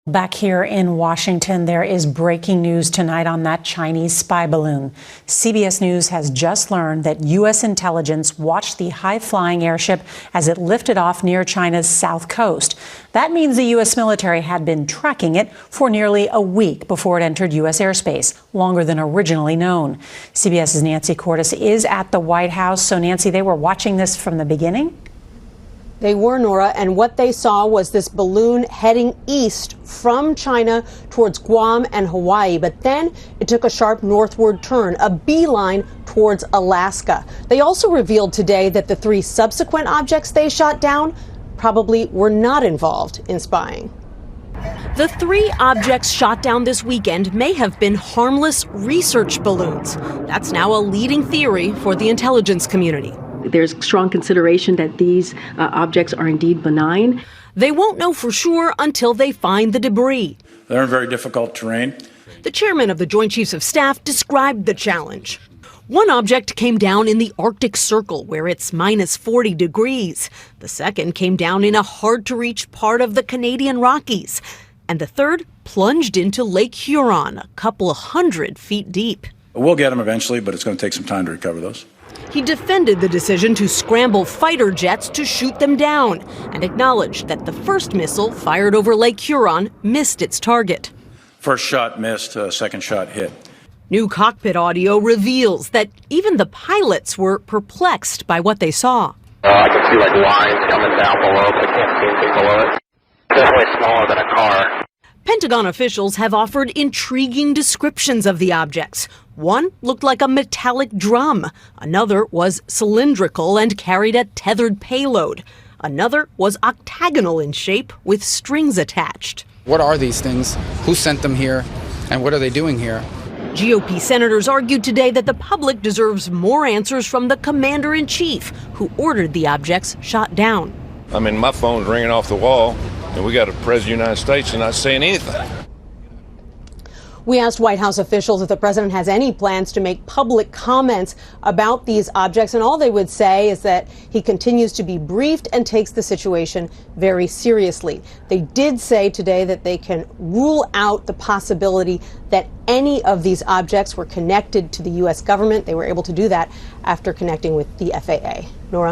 Back here in Washington, there is breaking news tonight on that Chinese spy balloon. CBS News has just learned that U.S. intelligence watched the high-flying airship as it lifted off near China's south coast. That means the U.S. military had been tracking it for nearly a week before it entered U.S. airspace, longer than originally known. CBS's Nancy Cordes is at the White House. So, Nancy, they were watching this from the beginning? They were, Nora, and what they saw was this balloon heading east from China towards Guam and Hawaii. But then it took a sharp northward turn, a beeline towards Alaska. They also revealed today that the three subsequent objects they shot down probably were not involved in spying. The three objects shot down this weekend may have been harmless research balloons. That's now a leading theory for the intelligence community. There's strong consideration that these objects are indeed benign. They won't know for sure until they find the debris. They're in very difficult terrain. The chairman of the Joint Chiefs of Staff described the challenge. One object came down in the Arctic Circle, where it's minus 40 degrees. The second came down in a hard-to-reach part of the Canadian Rockies. And the third plunged into Lake Huron, a couple of 100 feet deep. We'll get them eventually, but it's going to take some time to recover those. He defended the decision to scramble fighter jets to shoot them down and acknowledged that the first missile fired over Lake Huron missed its target. First shot missed, second shot hit. New cockpit audio reveals that even the pilots were perplexed by what they saw. I can see lines coming down below, but I can't see anything below it. Definitely smaller than a car. Pentagon officials have offered intriguing descriptions of the objects. One looked like a metallic drum. Another was cylindrical and carried a tethered payload. Another was octagonal in shape with strings attached. What are these things? Who sent them here? And what are they doing here? GOP senators argued today that the public deserves more answers from the commander-in-chief, who ordered the objects shot down. I mean, my phone's ringing off the wall, and we got a president of the United States and not saying anything. We asked White House officials if the president has any plans to make public comments about these objects, and all they would say is that he continues to be briefed and takes the situation very seriously. They did say today that they can rule out the possibility that any of these objects were connected to the U.S. government. They were able to do that after connecting with the FAA. Nora?